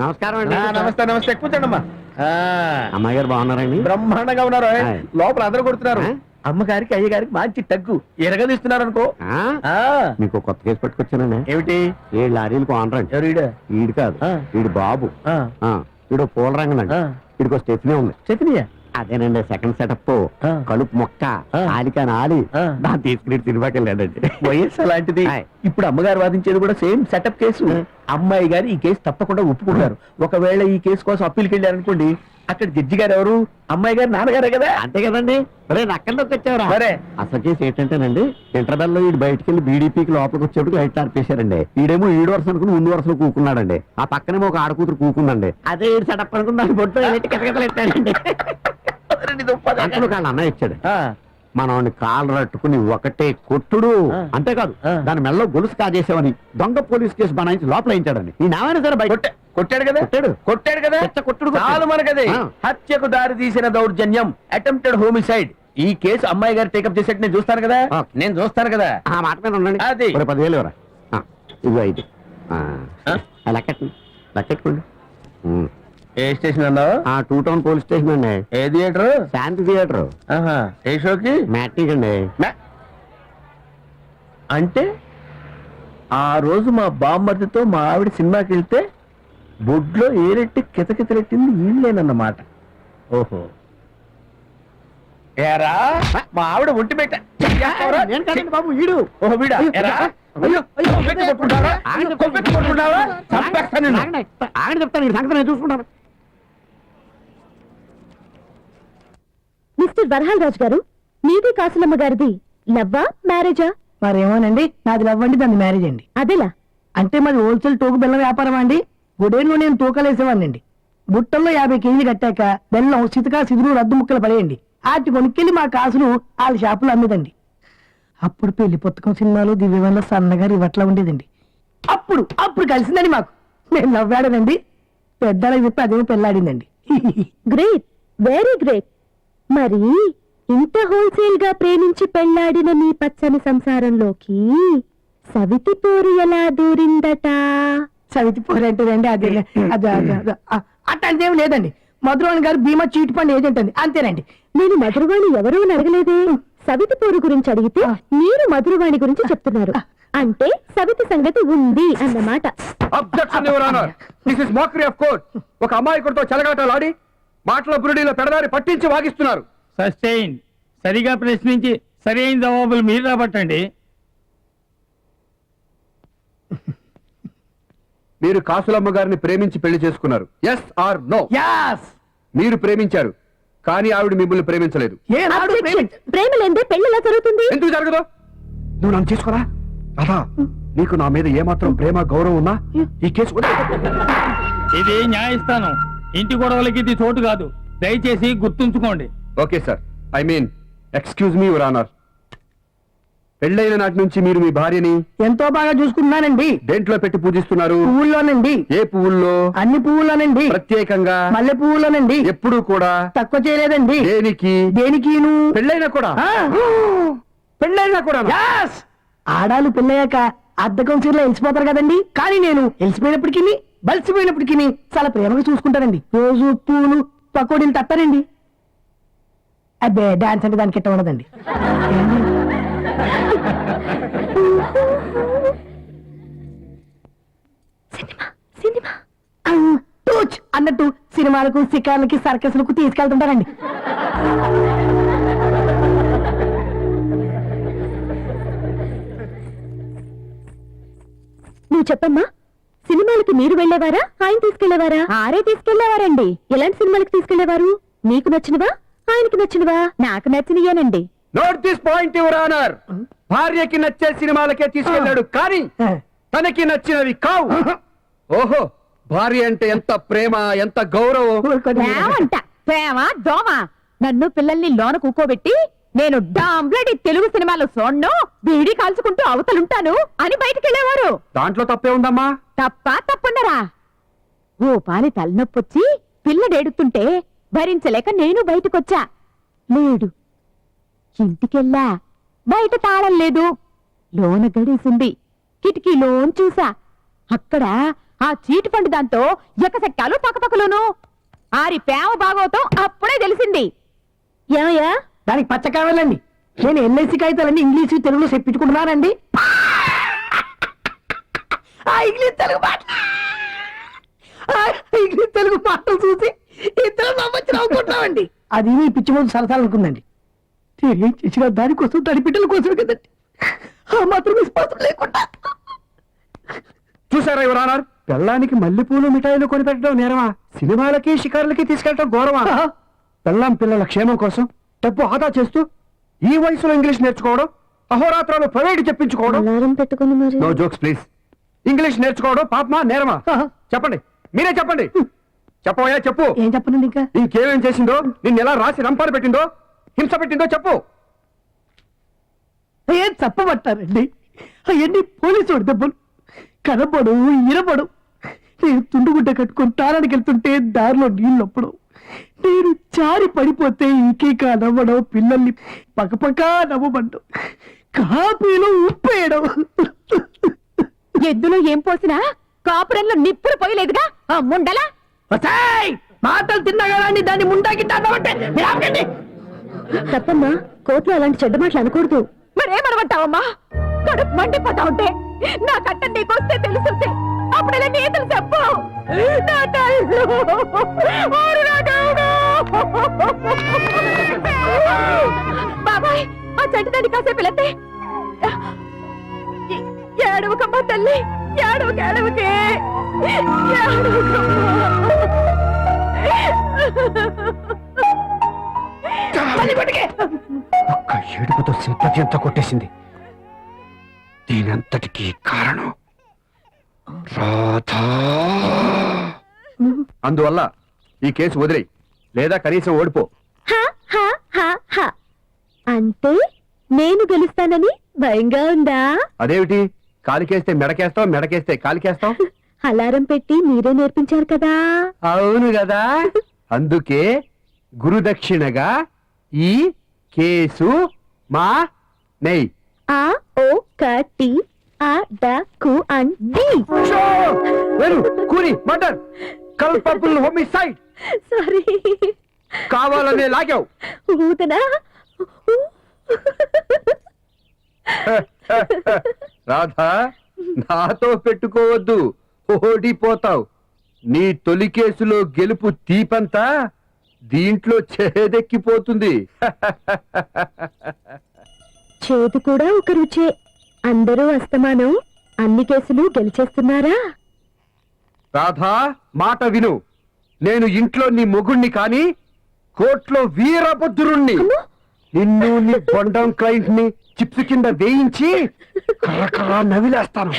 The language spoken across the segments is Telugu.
నమస్కారం అండి. నమస్తే నమస్తే కూర్చోండమ్మా. అమ్మాయి గారు బాగున్నారండి? బ్రహ్మాండంగా ఉన్నారు. హాయ్. లోపల అందరూ కొడుతున్నారు. అమ్మగారికి అయ్యగారికి మంచి టగ్గు ఎరగదీస్తున్నారు అనుకో. మీకు కొత్త కేసు పట్టుకొచ్చానండి. ఏమిటి? 7 లారీలకు ఓనర్ అండి. ఎవరు ఈడ? వీడు కాదు, వీడు బాబు. వీడు పూల రంగనండి. వీడికి స్టెఫ్నీ ఉంది. చెప్పినయా? అదేనండి సెకండ్ సెటప్. కలుపు మొక్క ఆలికా నాలి దాన్ని తీసుకుని సినిమాకి వెళ్ళాడండి. వయస్సు అలాంటిది. ఇప్పుడు అమ్మగారు వాదించేది కూడా సేమ్ సెటప్ కేసు. అమ్మాయి గారు ఈ కేసు తప్పకుండా ఒప్పుకుంటారు. ఒకవేళ ఈ కేసు కోసం అప్పీల్కి వెళ్ళారనుకోండి, అక్కడ జడ్జి గారు ఎవరు? అమ్మాయి గారు నాన్నగారే కదా. అంతే కదండి. అక్కడికి వచ్చారా? సరే. అసలు కేసు ఏంటంటేనండి, ఇంటర్వెల్ లో వీడు బయటకు వెళ్ళి బీడీపీకి లోపలికి వచ్చేప్పుడు లైట్ ఆర్పేశారండి. వీడేమో ఈడు వరుస అనుకుని ముందు వరుసలో కూకున్నాడండి. ఆ పక్కనేమో ఒక ఆడకూతురు కూకుందండి. అదే ఈడు సెటప్ అనుకుని దాని బొట్టు కిటకిటలెట్టాడండి. అంతలో కాళ్ళ అన్నయ్య ఇచ్చాడు. మనవాడిని కాళ్ళు రట్టుకుని ఒకటే కొట్టుడు. అంతేకాదు దాని మెల్లో గొలుసు కాజేసామని దొంగ పోలీస్ కేసు బనాయించి లోపల వేయించాడని. ఈ నావైనా సరే బయట కొట్టాడు కదా. కొట్టాడు కదా. కొట్టుడు చాలు మనకదే. హత్యకు దారి తీసిన దౌర్జన్యం, అటెంప్టెడ్ హోమిసైడ్. ఈ కేసు అమ్మాయి గారు టేకప్ చేసేట్టు నేను చూస్తాను కదా. నేను చూస్తాను కదా. ఆ మాట మీద ఉండండి. అది 10,000 ఇవ్వరా? ఇదిగో 5 లెక్కెట్టుకోండి. ఏ స్టేషన్ అన్నావు? 2 టౌన్ పోలీస్ స్టేషన్ అండి. ఏ థియేటర్? శాంతి థియేటర్. ఏ షోకి? మ్యాట్నిక్ అండి. అంటే ఆ రోజు మా బామ్మర్దితో మా ఆవిడ సినిమాకి వెళ్తే బొడ్లో ఏరెట్టి కితకితలెట్టింది ఈళ్ళేనన్నమాట. ఓహో, ఏరా మా ఆవిడ ఒంటి పెట్ట బాబు ఈడు. ఓహో వీడా? ఏరా కొట్టుకుంటావా? చంపేస్తాను. ఆగండి చెప్తాను, సంగతి నేను చూసుకుంటాను. మిస్టర్ వరహాల్ రాజు గారు, మీది కాసులమ్మ గారిది లవ్వా మ్యారేజా? మరేమోనండి, నాది లవ్ అండి, దాన్ని మ్యారేజ్ అండి. అదేలా? అంటే మాది హోల్సేల్ తోకు బెల్లం వ్యాపారం అండి. గుడేన్లో నేను తూకలేసేవాడినండి. బుట్టల్లో 50 కేజీలు కట్టాక బెల్లం సితకా సిదురు రద్దు ముక్కలు పడేయండి. వాటి కొనుక్కెళ్ళి మా కాసులు వాళ్ళ షాపులో అమ్మేదండి. అప్పుడు పెళ్లి పుస్తకం సినిమాలో దివ్యవల్ల సన్నగా ఇవట్లా ఉండేదండి. అప్పుడు కలిసిందండి మాకు. నేను నవ్వాడనండి, పెద్దలకు చెప్పి అదేమో పెళ్ళాడిందండి. Great, very great. మరి ఇంత హోల్సేల్ గా ప్రేమించి పెళ్లాడిన మీ పచ్చని సంసారంలోకి సవితి పోరు ఎలా దూరిందట? సవితి పోరంటేదండి అదే అట్లాంటిదేం లేదండి. మధురవాణి గారు భీమా చీట్ ఫండ్ ఏజెంట్ అండి, అంతేనండి. నేను మధురవాణి ఎవరూ అడగలేదే. సవితి పోరు గురించి అడిగితే మీరు మధురవాణి గురించి చెప్తున్నారు. అంటే సవితి సంగతి ఉంది అన్నమాట. ఒక అమాయకుడితో చెలగాటలాడి మాటల బురుడీలో పెడదారి పట్టించి వాగిస్తున్నారు. సస్టైన్. సరిగా ప్రశ్నించి సరైన జవాబులు మీరు రాబట్టండి. మీరు కాసులమ్మ గారిని ప్రేమించి పెళ్లి చేసుకున్నారు. Yes or no? మీరు ప్రేమించారు, కానీ ఆవిడ మిమ్మల్ని ప్రేమించలేదు. ప్రేమ లేదే పెళ్లి ఎలా జరుగుతుంది? ఎందుకు జరగదు? నువ్వు నన్ను చేసుకోరా రాధా. నీకు నా మీద ఏమాత్రం ప్రేమ గౌరవం ఉన్నా ఈ కేసు ఇది న్యాయస్థానం. ఇంటి గొడవలకి ఇది చోటు కాదు, దయచేసి గుర్తుంచుకోండి. Okay sir, I mean excuse me your honour. పెళ్ళైన నాటి నుంచి మీరు మీ భార్యని ఎంతో బాగా చూసుకుంటున్నానండి. దేంట్లో పెట్టి పూజిస్తున్నారు? పువ్వుల్లోనండి. ఏ పువ్వుల్లో? అన్ని పువ్వుల్లోనండి. ప్రత్యేకంగా మల్లె పువ్వుల్లోనండి. ఎప్పుడు కూడా తక్కువ చేయలేదండి. దేనికి? దేనికిను? పెళ్ళైనా కూడా? పెళ్ళైనా కూడా? ఆడాలు పెళ్ళయ్యాక అద్దకం చీరలో వెలిసిపోతారు కదండి, కానీ నేను వెలిసిపోయినప్పటికీ బలిసిపోయినప్పటికీ చాలా ప్రేమగా చూసుకుంటానండి. రోజు పూలు పకోడీలు తప్పారండి. అబ్బే, డాన్స్ అంటే దానికి ఎట్ట ఉండదండి. అన్నట్టు సినిమాలకు షికార్లకి సర్కస్లకు తీసుకెళ్తుంటారండి. నువ్వు చెప్పమ్మా, సినిమాలకి మీరు వెళ్ళేవారా, ఆయన తీసుకెళ్లేవారా? ఆరే తీసుకెళ్లేవారండి. ఎలాంటి సినిమాలకు తీసుకెళ్లేవారు? నీకు నచ్చినవా, ఆయనకి నచ్చినవా? నాకు నచ్చినయేనండి. Note this point your honour. భార్యకి నచ్చే సినిమాలకే తీసుకెళ్ళాడు, కానీ తనకి నచ్చినవి కావు. ఓహో, భార్య అంటే ఎంత ప్రేమ, ఎంత గౌరవం. ప్రేమ దోమ. నన్ను పిల్లల్ని లోన కూకోబెట్టి నేను డాంబ్లడి తెలుగు సినిమాలు చూడను, బీడీ కాల్చుకుంటూ అవతలుంటాను అని బయటికెళ్లేవారు. దాంట్లో తప్పే ఉందమ్మా? తప్పున్నరా? ఓ పాలి తలనొప్పొచ్చి పిల్లడేడుతుంటే భరించలేక నేను బయటకొచ్చా. లేడు. ఇంటికెళ్ళా, బయట తాళం లేదు. లోన గడేసింది. కిటికీలోన్ చూసా, అక్కడ ఆ చీటి ఫండ్ దాంతో ఎకసెక్కాలు పక్కపక్కలోను ఆరి ప్రేమ భాగవతం అప్పుడే తెలిసింది. ఏమయ్యా దానికి పచ్చ కావాలండి. నేను ఎల్ఐసి కాగితాలన్నీ ఇంగ్లీషు తెలుగులో చెప్పించుకుంటున్నానండి. ఆ ఇంగ్లీష్ తెలుగు మాట ఆ ఇంగ్లీష్ తెలుగు మాటలు చూసి ఇద్దరు నమ్మచ్చి నవ్వుకుంటామండి. అది ఈ పిచ్చి ముందు సరసాలనుకుందండి. నేనేం చేసిన దానికోసం దాని బిడ్డల కోసమే కదండి. ఆ మాత్రం విశ్వాసం లేకుండా. చూసారా యువరానర్, పెళ్ళానికి మల్లెపూలు మిఠాయిలు కొనిపెట్టడం నేరమా, సినిమాలకి షికారులకి తీసుకెళ్ళడం గౌరవా? పెళ్ళాం పిల్లల క్షేమం కోసం డబ్బు ఆదా చేస్తూ ఈ వయసులో ఇంగ్లీష్ నేర్చుకోవడం, అహోరాత్రాలు ప్రైవేట్ చెప్పించుకోవడం. అలారం పెట్టుకుని మరి నో జోక్స్ ప్లీజ్. ఇంగ్లీష్ నేర్చుకోవడం పాపమా నేరమా? చెప్పండి, మీరే చెప్పండి. చెప్పవయ్యా చెప్పు. ఏం చెప్పనండి ఇంకా. ఇంకేమేం చేసిందో, నిన్ను ఎలా రాసి రంపాలు పెట్టిందో, హింస పెట్టిందో చెప్పు. ఏం చెప్పబట్టారండి? అవన్నీ పోలీసు దెబ్బలు. కనపడు ఇరపడు. నేను తుండుగుడ్డ కట్టుకుని తారానికి వెళ్తుంటే దారిలో నీళ్ళొప్పడం, నేను జారి పడిపోతే ఇంకేక నవ్వడం, పిల్లల్ని పక్కపక్క నవ్వబడ్డం, కాపీలో ఉప్పేయడం. ఎద్దులో ఏం పోసినా కాపురంలో నిప్పులు పోయలేదుగా ఆ ముండలా. వసాయ్! మాటలు తిన్నగాని దాన్ని ముండాకిట్టామంటే తప్పమ్మా, కోర్టులో అలాంటి చెడ్డ మాటలు అనకూడదు. మరేమనమంటావమ్మా? కడుపు మండిపోతా ఉంటే నా కట్ట నీకొస్తే తెలుస్తుంది. అప్పుడెలా నీతులు చెప్పు. నా తల్లు, ఓరి నా దేవుడు. బాబాయ్, ఆ చెట్టు దాన్ని కాసేపు వెళితే ఏడవకమ్మా తల్లి, ఏడవకే ఒక్క ఏడుపుతో సింపతి అంతా కొట్టేసింది. దీనంతటికీ కారణం రాధా. అందువల్ల ఈ కేసు వదిలే, లేదా కనీసం ఓడిపో. హా, హా, హా, హా. అంటే నేను గెలుస్తానని భయంగా ఉందా? అదేమిటి, కాలికేస్తే మెడకేస్తావు, మెడకేస్తే కాలికేస్తావు? అలారం పెట్టి మీరే నేర్పించారు కదా. అవును కదా, అందుకే గురుదక్షిణగా ఈ కేసు మా నెయ్యి. ఆ ఓ కటి ఆ డ కు అన్ డి. కూరి మర్డర్, కల్పబుల్ హోమిసైడ్. సారీ, కావాలనే లాగావు. ఊతనా? రాధా, నాతో పెట్టుకోవద్దు, ఓడిపోతావు. నీ తొలి కేసులో గెలుపు తీపంతా దీంట్లో చేదెక్కిపోతుంది. చేదు కూడా ఒక రుచే. అందరూ అస్తమానం అన్ని కేసులు గెలిచేస్తున్నారా? రాధా, మాట విను. నేను ఇంట్లో నీ మొగుణ్ణి కాని కోర్టులో వీరభద్రుణ్ణి. నిన్ను నీ బొండం క్లయింట్ ని చిప్స్ కింద వేయించి కర్రకర్ర నవిలేస్తాను.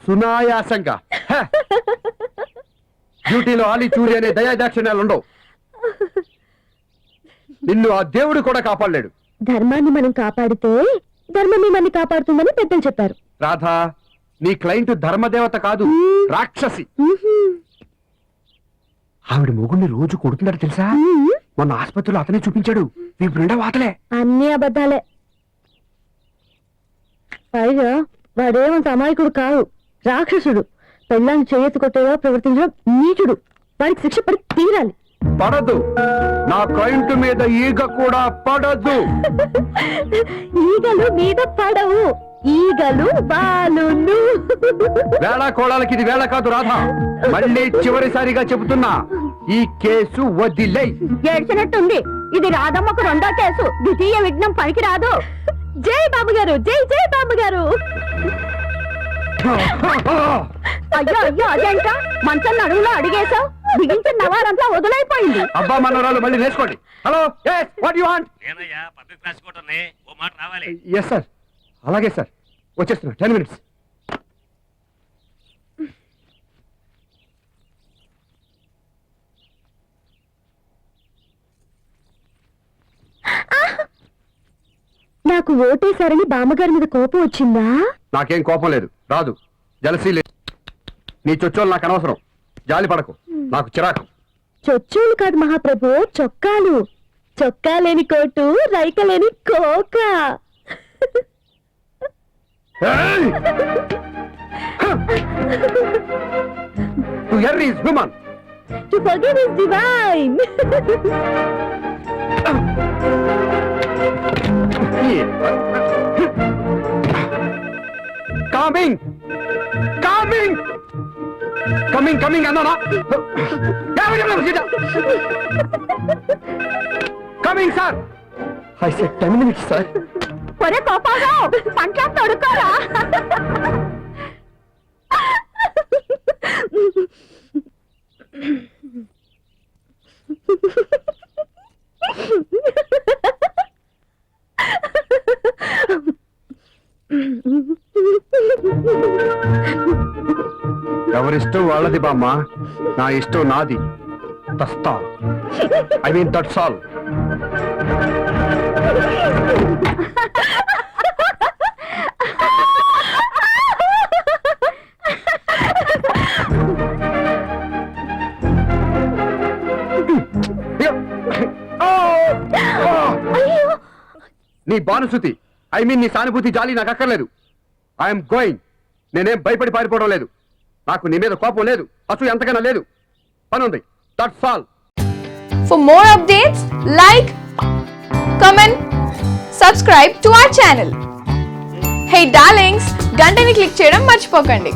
సునాయాసంగా. డ్యూటీలో ఆలి చూరి అనే దయాదాక్షిణ్యాలు ఉండవు. నిన్ను ఆ దేవుడు కూడా కాపాడలేడు. ధర్మాన్ని మనం కాపాడితే ధర్మమే మనని కాపాడుతుందని పెద్దలు చెప్పారు. రాధా, నీ క్లయింట్ ధర్మదేవత కాదు, రాక్షసి. ఆవిడ మొగుడిని రోజు కొడుతున్నాడు తెలుసా? మొన్న ఆసుపత్రిలో అతనే చూపించాడు. వీపు నిండా వాతలే. అన్ని అబద్ధాలే. పైగా వాడేమంత అమాయకుడు కాదు, రాక్షసుడు. పెళ్ళాన్ని చేయెత్తి కొట్టేలా ప్రవర్తించడం నీచుడు. వాడికి శిక్ష పడి తీరాలి. పడదు, నా క్లయింట్ మీద ఈగ కూడా పడదు. ఈగలు మీద పడవు, ఈగలు బాలును. వేళ కోళాలకి ఇది వేళ కాదు రాధా. మళ్ళీ చివరిసారిగా చెబుతున్నా, ఈ కేసు వదిలే. ఏడ్చినట్టుంది. ఇది రాధమ్మకు రెండో కేసు. ద్వితీయ విఘ్నం పనికి రాదు. జై బాబు గారు, జై జై బాబు గారు. అయ్యో అయ్యో, అదేంట మంచం నడువులో అడిగేశావు. బిగించిన నవారంతా వదులైపోయింది. అబ్బా మనరాలు మళ్ళీ వేసుకోండి. Hello, what you want? నేనయ్యా పబ్లిక్ రాసుకోవటం ఓ మాట రావాలి. ఎస్ సార్, అలాగే సార్, వచ్చేస్తున్నా. 10 minutes. నాకు ఓటేశారని బామ్మగారి మీద కోపం వచ్చిందా? నాకేం కోపం లేదు, రాదు. జలసీ లేదు. నీ చొచ్చోలు నాకు అనవసరం. జాలి పడకు, నాకు చిరాకు. చొచ్చులు కాదు మహాప్రభు, చొక్కాలు. చొక్కా లేని కోటు, రైక లేని కోక. To err is human. To forgive is divine. Coming coming coming coming అన్నానా? Coming sir. I said 10 minutes sir. ఒరే కోపారావు పంట తొడుకోరా. ఎవరిష్టం వాళ్ళది బామ్మ, నా ఇష్టం నాది. దస్తా ఐ మీన్ దట్స్ ఆల్. నీ బానుసుతి ఐ మీన్ నీ సానుభూతి జాలి నాకు అక్కర్లేదు. I'm going. నేనేం భయపడి పారిపోవడం లేదు. నాకు నీ మీద కోపం లేదు, అసలు ఎంతకైనా లేదు. పని ఉంది. That's all. For more updates, like, comment, subscribe to our channel. Hey darlings, గంటని click చేయడం మర్చిపోకండి.